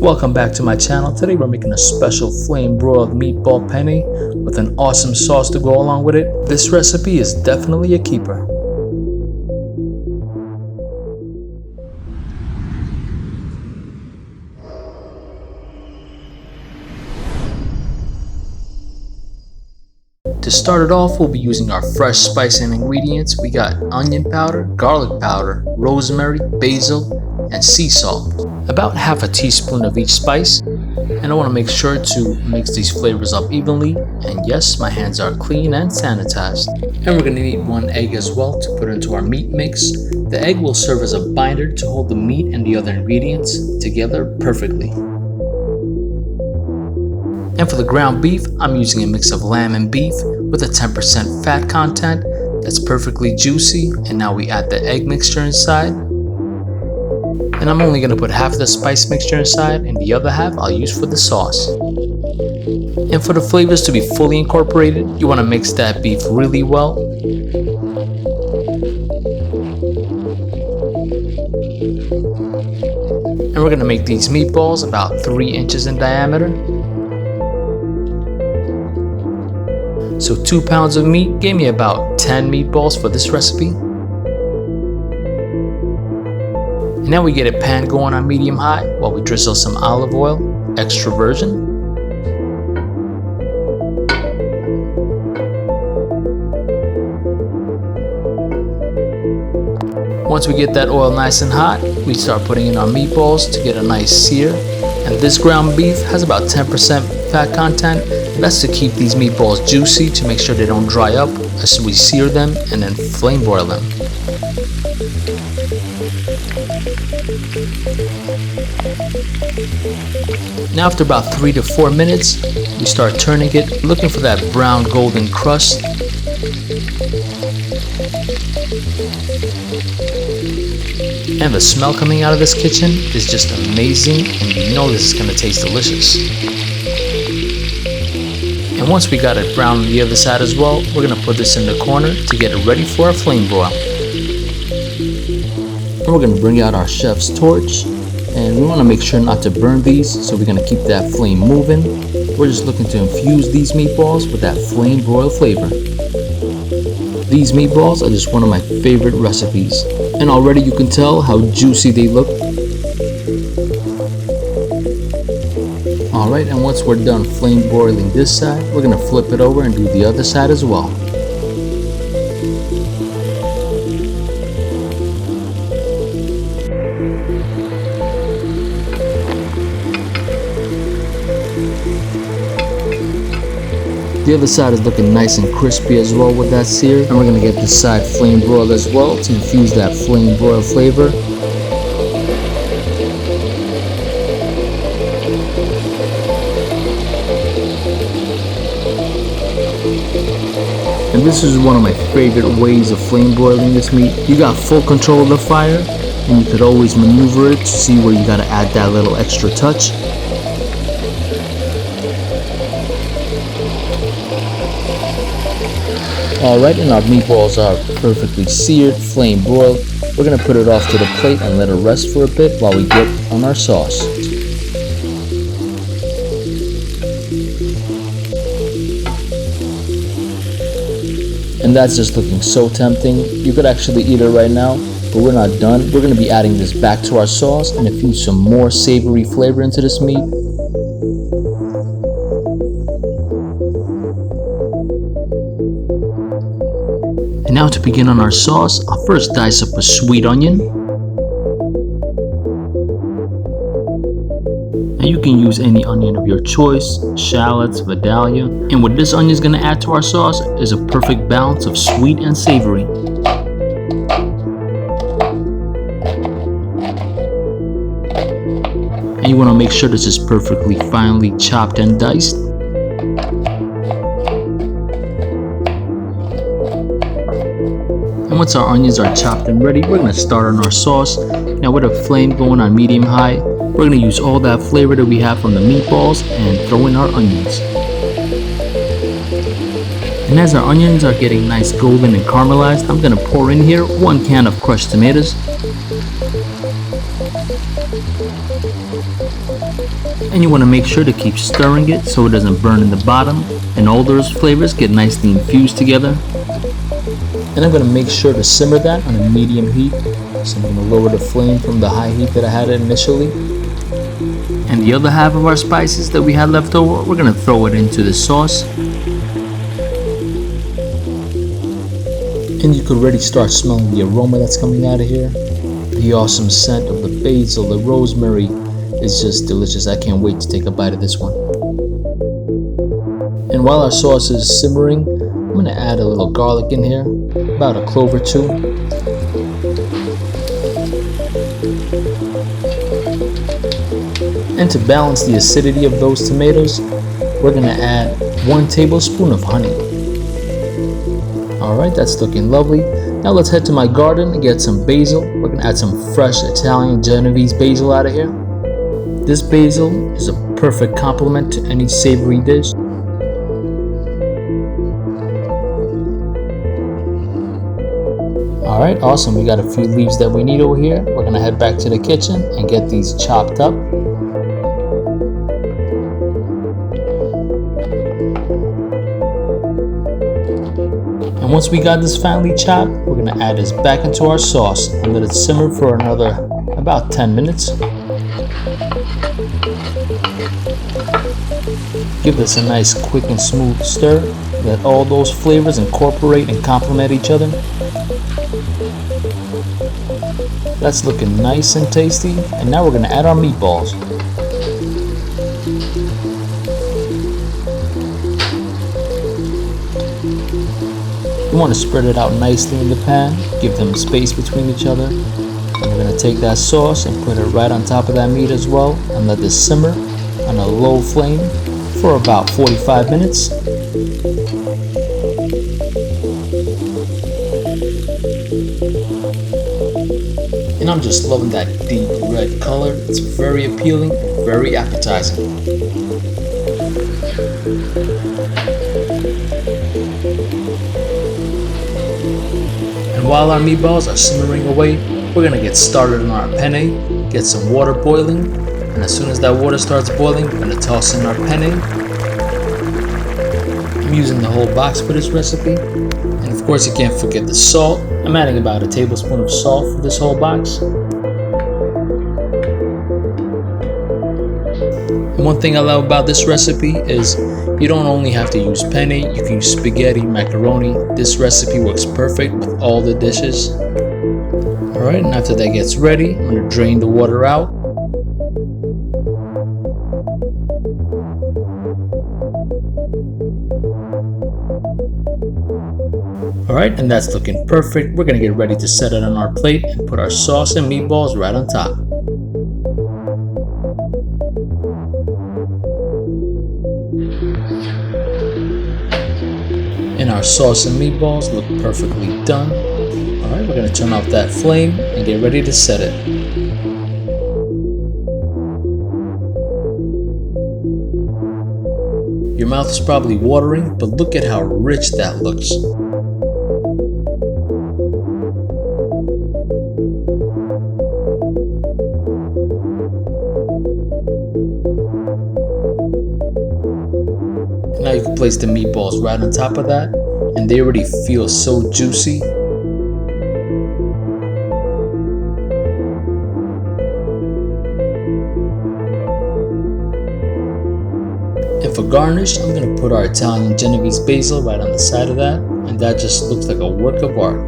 Welcome back to my channel. Today we're making a special flame broiled meatball penne with an awesome sauce to go along with it. This recipe is definitely a keeper. To start it off, we'll be using our fresh spice and ingredients. We got onion powder, garlic powder, rosemary, basil, and sea salt. About half a teaspoon of each spice. And I want to make sure to mix these flavors up evenly. And yes, my hands are clean and sanitized. And we're going to need 1 egg as well to put into our meat mix. The egg will serve as a binder to hold the meat and the other ingredients together perfectly. And for the ground beef, I'm using a mix of lamb and beef with a 10% fat content that's perfectly juicy. And now we add the egg mixture inside. And I'm only going to put half of the spice mixture inside, and the other half I'll use for the sauce. And for the flavors to be fully incorporated, you want to mix that beef really well. And we're going to make these meatballs about 3 inches in diameter. So 2 pounds of meat gave me about 10 meatballs for this recipe. And now we get a pan going on medium high while we drizzle some olive oil, extra virgin. Once we get that oil nice and hot, we start putting in our meatballs to get a nice sear. And this ground beef has about 10% fat content. That's to keep these meatballs juicy, to make sure they don't dry up as we sear them and then flame broil them. Now after about 3 to 4 minutes, we start turning it, looking for that brown golden crust. And the smell coming out of this kitchen is just amazing, and you know this is going to taste delicious. And once we got it brown on the other side as well, we're going to put this in the corner to get it ready for our flame broil. And we're going to bring out our chef's torch. And we want to make sure not to burn these, so we're going to keep that flame moving. We're just looking to infuse these meatballs with that flame broil flavor. These meatballs are just one of my favorite recipes. And already you can tell how juicy they look. Alright, and once we're done flame broiling this side, we're going to flip it over and do the other side as well. The other side is looking nice and crispy as well with that sear. And we're going to get this side flame broiled as well to infuse that flame broil flavor. And this is one of my favorite ways of flame broiling this meat. You got full control of the fire, and you could always maneuver it to see where you got to add that little extra touch. Alright, and our meatballs are perfectly seared, flame broiled. We're going to put it off to the plate and let it rest for a bit while we get on our sauce. And that's just looking so tempting. You could actually eat it right now, but we're not done. We're going to be adding this back to our sauce and infuse some more savory flavor into this meat. And now to begin on our sauce, I'll first dice up a sweet onion. And you can use any onion of your choice, shallots, Vidalia. And what this onion is going to add to our sauce is a perfect balance of sweet and savory. And you want to make sure this is perfectly finely chopped and diced. And once our onions are chopped and ready, we're going to start on our sauce. Now with a flame going on medium high, we're going to use all that flavor that we have from the meatballs and throw in our onions. And as our onions are getting nice golden and caramelized, I'm going to pour in here 1 can of crushed tomatoes. And you want to make sure to keep stirring it so it doesn't burn in the bottom and all those flavors get nicely infused together. And I'm going to make sure to simmer that on a medium heat. So I'm going to lower the flame from the high heat that I had initially. And the other half of our spices that we had left over, we're going to throw it into the sauce. And you could already start smelling the aroma that's coming out of here. The awesome scent of the basil, the rosemary is just delicious. I can't wait to take a bite of this one. And while our sauce is simmering, I'm going to add a little garlic in here, about a clove or two. And to balance the acidity of those tomatoes, we're going to add 1 tablespoon of honey. Alright, that's looking lovely. Now let's head to my garden and get some basil. We're going to add some fresh Italian Genovese basil out of here. This basil is a perfect complement to any savory dish. Alright, awesome. We got a few leaves that we need over here. We're going to head back to the kitchen and get these chopped up. And once we got this finely chopped, we're going to add this back into our sauce and let it simmer for another about 10 minutes. Give this a nice quick and smooth stir. Let all those flavors incorporate and complement each other. That's looking nice and tasty. And now we're going to add our meatballs. You want to spread it out nicely in the pan. Give them space between each other. And we're going to take that sauce and put it right on top of that meat as well. And let this simmer on a low flame for about 45 minutes. And I'm just loving that deep red color. It's very appealing and very appetizing. And while our meatballs are simmering away, we're going to get started on our penne, get some water boiling. And as soon as that water starts boiling, we're going to toss in our penne. I'm using the whole box for this recipe. And of course you can't forget the salt. I'm adding about a tablespoon of salt for this whole box. And one thing I love about this recipe is you don't only have to use penne, you can use spaghetti, macaroni. This recipe works perfect with all the dishes. Alright, and after that gets ready, I'm going to drain the water out. Alright, and that's looking perfect. We're going to get ready to set it on our plate and put our sauce and meatballs right on top. And our sauce and meatballs look perfectly done. Alright, we're going to turn off that flame and get ready to set it. Your mouth is probably watering, but look at how rich that looks. Now you can place the meatballs right on top of that, and they already feel so juicy. And for garnish, I'm going to put our Italian Genovese basil right on the side of that, and that just looks like a work of art.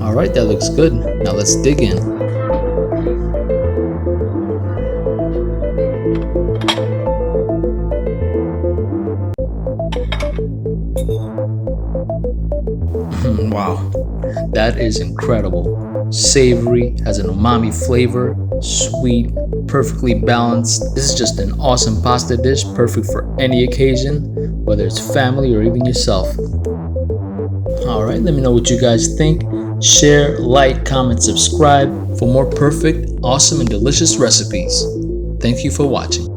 Alright, that looks good. Now let's dig in. Wow, that is incredible. Savory, has an umami flavor, sweet, perfectly balanced. This is just an awesome pasta dish, perfect for any occasion, whether it's family or even yourself. Alright, let me know what you guys think. Share, like, comment, subscribe for more perfect, awesome, and delicious recipes. Thank you for watching.